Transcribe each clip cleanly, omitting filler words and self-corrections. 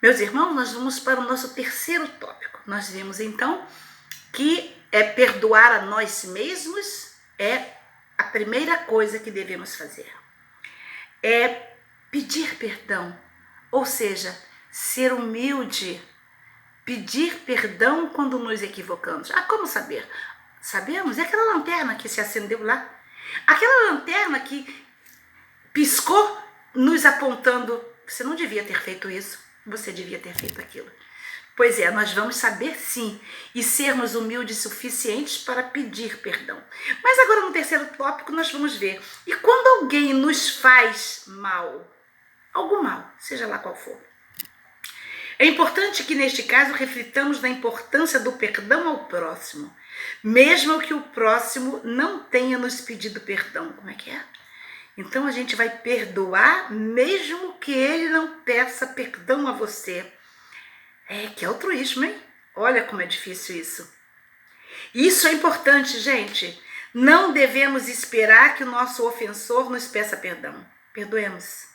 Meus irmãos, nós vamos para o nosso terceiro tópico. Nós vimos então que perdoar a nós mesmos é a primeira coisa que devemos fazer. É pedir perdão, ou seja, ser humilde, pedir perdão quando nos equivocamos. Ah, como saber? Sabemos, é aquela lanterna que se acendeu lá. Aquela lanterna que piscou, nos apontando, você não devia ter feito isso, você devia ter feito aquilo. Pois é, nós vamos saber sim e sermos humildes suficientes para pedir perdão. Mas agora no terceiro tópico nós vamos ver. E quando alguém nos faz mal, algum mal, seja lá qual for, é importante que neste caso reflitamos na importância do perdão ao próximo, mesmo que o próximo não tenha nos pedido perdão. Como é que é? Então a gente vai perdoar mesmo que ele não peça perdão a você. Que altruísmo, hein? Olha como é difícil isso. Isso é importante, gente. Não devemos esperar que o nosso ofensor nos peça perdão. Perdoemos,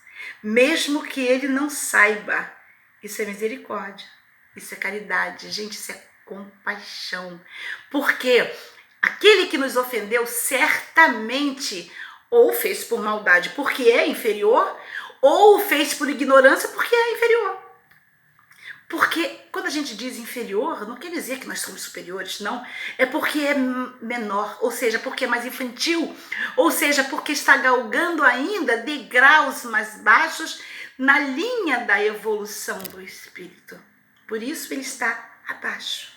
mesmo que ele não saiba. Isso é misericórdia, isso é caridade, gente, isso é compaixão. Porque aquele que nos ofendeu certamente ou fez por maldade porque é inferior, ou fez por ignorância porque é inferior. Porque quando a gente diz inferior, não quer dizer que nós somos superiores, não. É porque é menor, ou seja, porque é mais infantil, ou seja, porque está galgando ainda degraus mais baixos na linha da evolução do espírito. Por isso ele está abaixo.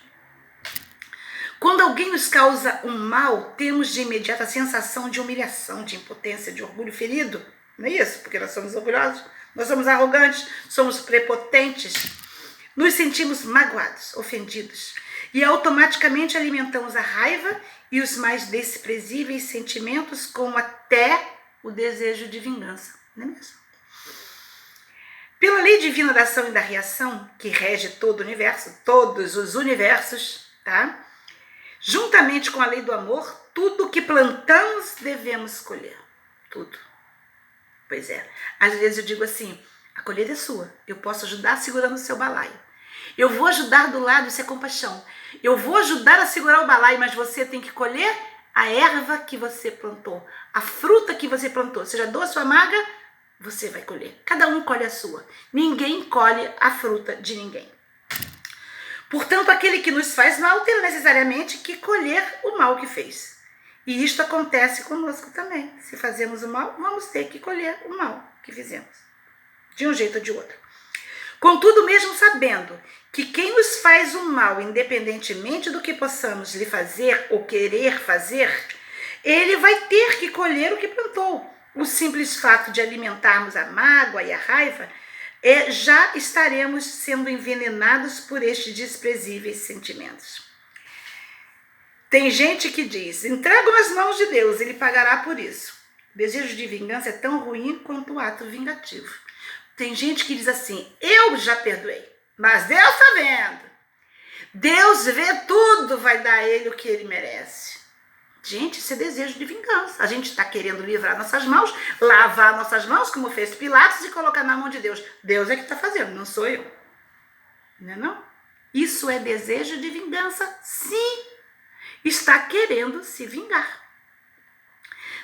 Quando alguém nos causa um mal, temos de imediato a sensação de humilhação, de impotência, de orgulho ferido. Não é isso? Porque nós somos orgulhosos, nós somos arrogantes, somos prepotentes. Nos sentimos magoados, ofendidos, e automaticamente alimentamos a raiva e os mais desprezíveis sentimentos, como até o desejo de vingança, não é mesmo? Pela lei divina da ação e da reação, que rege todo o universo, todos os universos, tá? Juntamente com a lei do amor, tudo que plantamos devemos colher, tudo. Pois é, às vezes eu digo assim, a colheita é sua, eu posso ajudar segurando o seu balaio. Eu vou ajudar do lado, isso é compaixão. Eu vou ajudar a segurar o balaio, mas você tem que colher a erva que você plantou, a fruta que você plantou, seja doce ou amarga, você vai colher. Cada um colhe a sua. Ninguém colhe a fruta de ninguém. Portanto, aquele que nos faz mal tem necessariamente que colher o mal que fez. E isto acontece conosco também. Se fazemos o mal, vamos ter que colher o mal que fizemos, de um jeito ou de outro. Contudo, mesmo sabendo que quem nos faz o mal, independentemente do que possamos lhe fazer ou querer fazer, ele vai ter que colher o que plantou. O simples fato de alimentarmos a mágoa e a raiva, já estaremos sendo envenenados por estes desprezíveis sentimentos. Tem gente que diz, entrego nas mãos de Deus, ele pagará por isso. O desejo de vingança é tão ruim quanto o ato vingativo. Tem gente que diz assim, eu já perdoei, mas Deus está vendo. Deus vê tudo, vai dar a ele o que ele merece. Gente, isso é desejo de vingança. A gente está querendo livrar nossas mãos, lavar nossas mãos, como fez Pilatos, e colocar na mão de Deus. Deus é que está fazendo, não sou eu. Não é não? Isso é desejo de vingança, sim. Está querendo se vingar.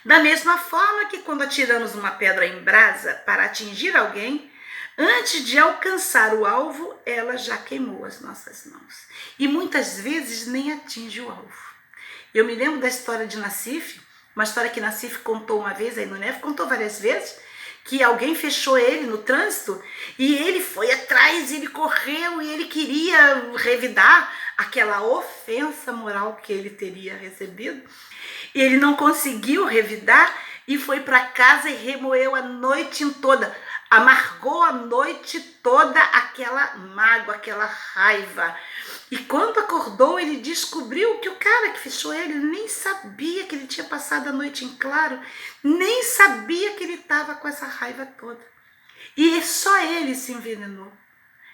Da mesma forma que quando atiramos uma pedra em brasa para atingir alguém, antes de alcançar o alvo, ela já queimou as nossas mãos. E muitas vezes nem atinge o alvo. Eu me lembro da história de Nassif, uma história que Nassif contou uma vez, aí no Nef, contou várias vezes, que alguém fechou ele no trânsito e ele foi atrás, ele correu e ele queria revidar aquela ofensa moral que ele teria recebido. E ele não conseguiu revidar e foi para casa e remoeu a noite toda, amargou a noite toda aquela mágoa, aquela raiva. E quando acordou, ele descobriu que o cara que fechou ele nem sabia que ele tinha passado a noite em claro, nem sabia que ele estava com essa raiva toda. E só ele se envenenou.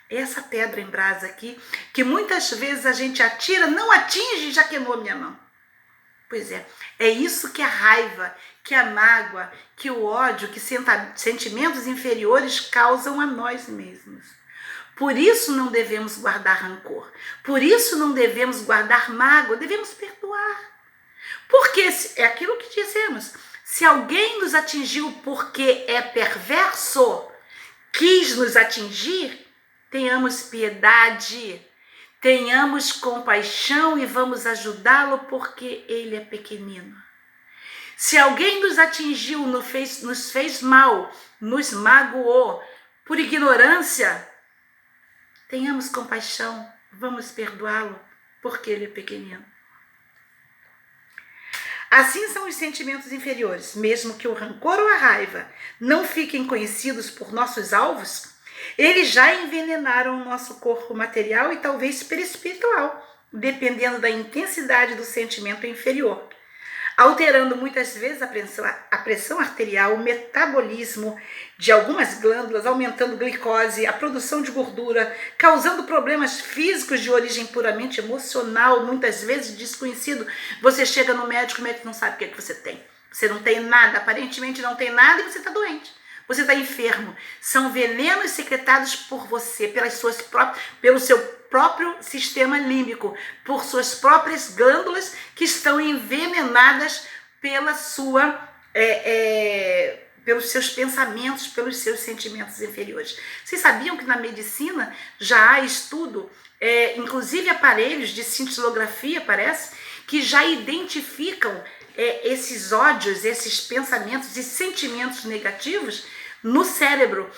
Essa pedra em brasa aqui, que muitas vezes a gente atira, não atinge e já queimou minha mão. Pois é isso que a raiva, que a mágoa, que o ódio, que sentimentos inferiores causam a nós mesmos. Por isso não devemos guardar rancor. Por isso não devemos guardar mágoa. Devemos perdoar. Porque é aquilo que dizemos. Se alguém nos atingiu porque é perverso, quis nos atingir, tenhamos piedade, tenhamos compaixão e vamos ajudá-lo porque ele é pequenino. Se alguém nos atingiu, nos fez mal, nos magoou por ignorância, tenhamos compaixão, vamos perdoá-lo porque ele é pequenino. Assim são os sentimentos inferiores, mesmo que o rancor ou a raiva não fiquem conhecidos por nossos alvos, eles já envenenaram o nosso corpo material e talvez perispiritual, dependendo da intensidade do sentimento inferior, alterando muitas vezes a pressão arterial, o metabolismo de algumas glândulas, aumentando glicose, a produção de gordura, causando problemas físicos de origem puramente emocional, muitas vezes desconhecido. Você chega no médico, o médico não sabe o que é que você tem. Você não tem nada, aparentemente não tem nada e você está doente. Você está enfermo. São venenos secretados por você, pelo seu próprio sistema límbico, por suas próprias glândulas que estão envenenadas pelos seus pensamentos, pelos seus sentimentos inferiores. Vocês sabiam que na medicina já há estudo, inclusive aparelhos de cintilografia, parece, que já identificam esses ódios, esses pensamentos e sentimentos negativos no cérebro,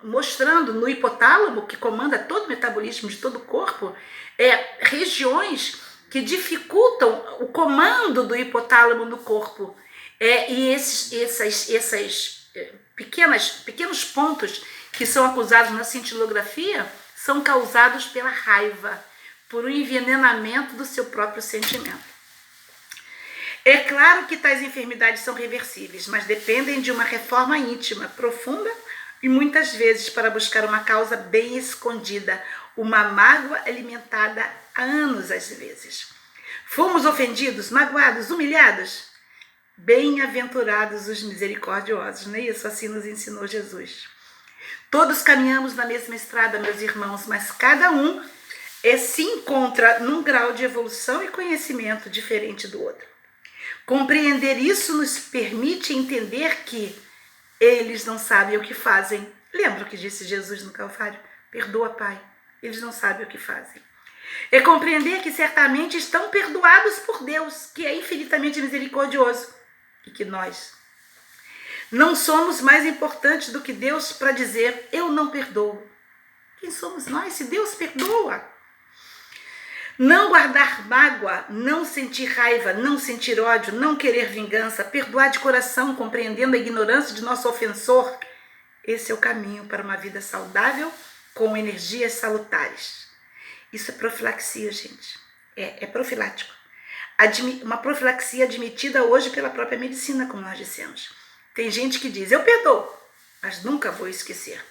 mostrando no hipotálamo, que comanda todo o metabolismo de todo o corpo, regiões que dificultam o comando do hipotálamo no corpo. E esses pequenos pontos que são acusados na cintilografia são causados pela raiva, por um envenenamento do seu próprio sentimento. É claro que tais enfermidades são reversíveis, mas dependem de uma reforma íntima, profunda e muitas vezes para buscar uma causa bem escondida, uma mágoa alimentada há anos às vezes. Fomos ofendidos, magoados, humilhados? Bem-aventurados os misericordiosos, não é isso? Assim nos ensinou Jesus. Todos caminhamos na mesma estrada, meus irmãos, mas cada um se encontra num grau de evolução e conhecimento diferente do outro. Compreender isso nos permite entender que eles não sabem o que fazem. Lembra o que disse Jesus no Calvário? Perdoa, Pai, eles não sabem o que fazem. É compreender que certamente estão perdoados por Deus, que é infinitamente misericordioso, e que nós não somos mais importantes do que Deus para dizer, eu não perdoo. Quem somos nós se Deus perdoa? Não guardar mágoa, não sentir raiva, não sentir ódio, não querer vingança, perdoar de coração, compreendendo a ignorância de nosso ofensor. Esse é o caminho para uma vida saudável, com energias salutares. Isso é profilaxia, gente. É profilático. Uma profilaxia admitida hoje pela própria medicina, como nós dissemos. Tem gente que diz, eu perdoo, mas nunca vou esquecer.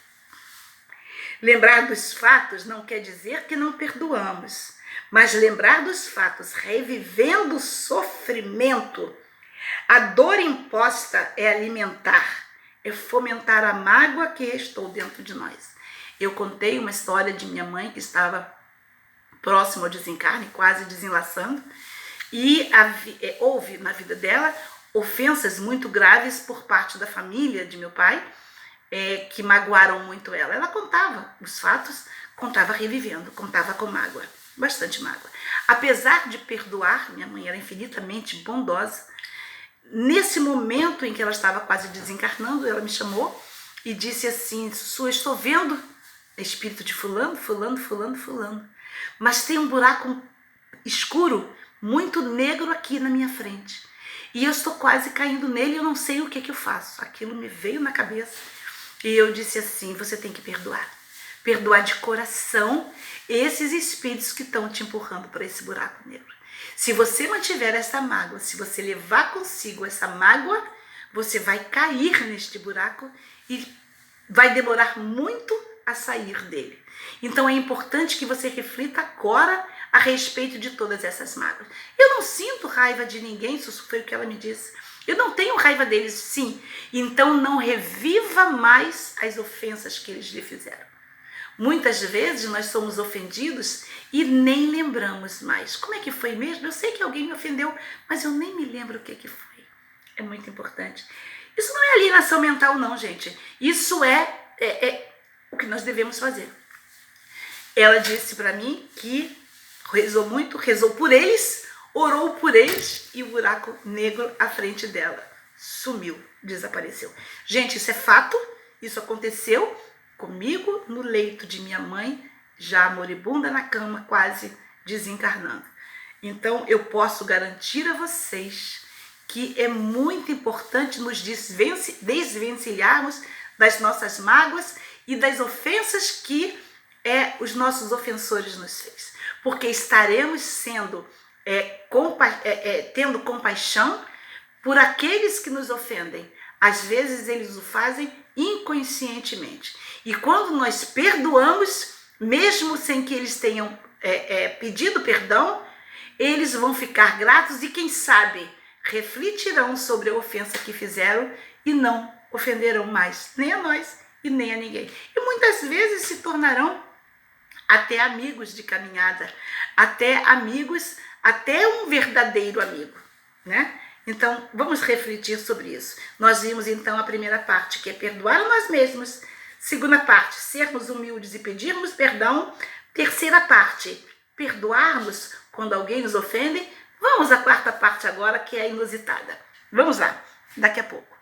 Lembrar dos fatos não quer dizer que não perdoamos, mas lembrar dos fatos, revivendo o sofrimento. A dor imposta é alimentar, é fomentar a mágoa que restou dentro de nós. Eu contei uma história de minha mãe que estava próxima ao desencarne, quase desenlaçando, e houve na vida dela ofensas muito graves por parte da família de meu pai, que magoaram muito ela. Ela contava os fatos, contava revivendo, contava com mágoa, bastante mágoa. Apesar de perdoar, minha mãe era infinitamente bondosa. Nesse momento em que ela estava quase desencarnando, ela me chamou e disse assim, Sussu, estou vendo espírito de fulano, fulano, fulano, fulano, mas tem um buraco escuro, muito negro aqui na minha frente. E eu estou quase caindo nele e eu não sei o que eu faço. Aquilo me veio na cabeça. E eu disse assim, você tem que perdoar. Perdoar de coração esses espíritos que estão te empurrando para esse buraco negro. Se você mantiver essa mágoa, se você levar consigo essa mágoa, você vai cair neste buraco e vai demorar muito a sair dele. Então é importante que você reflita agora a respeito de todas essas mágoas. Eu não sinto raiva de ninguém, isso foi o que ela me disse. Eu não tenho raiva deles, sim. Então não reviva mais as ofensas que eles lhe fizeram. Muitas vezes nós somos ofendidos e nem lembramos mais. Como é que foi mesmo? Eu sei que alguém me ofendeu, mas eu nem me lembro o que foi. É muito importante. Isso não é alienação mental, não, gente. Isso é o que nós devemos fazer. Ela disse para mim que rezou muito, rezou por eles, orou por eles e o buraco negro à frente dela sumiu, desapareceu. Gente, isso é fato, isso aconteceu comigo no leito de minha mãe, já moribunda na cama, quase desencarnando. Então eu posso garantir a vocês que é muito importante nos desvencilharmos das nossas mágoas e das ofensas que os nossos ofensores nos fez, porque estaremos tendo compaixão por aqueles que nos ofendem. Às vezes eles o fazem inconscientemente, e quando nós perdoamos, mesmo sem que eles tenham pedido perdão, eles vão ficar gratos e quem sabe refletirão sobre a ofensa que fizeram e não ofenderão mais nem a nós e nem a ninguém. E muitas vezes se tornarão até amigos de caminhada, até amigos, até um verdadeiro amigo, né? Então, vamos refletir sobre isso. Nós vimos então a primeira parte, que é perdoar a nós mesmos. Segunda parte, sermos humildes e pedirmos perdão. Terceira parte, perdoarmos quando alguém nos ofende. Vamos à quarta parte agora, que é inusitada. Vamos lá, daqui a pouco.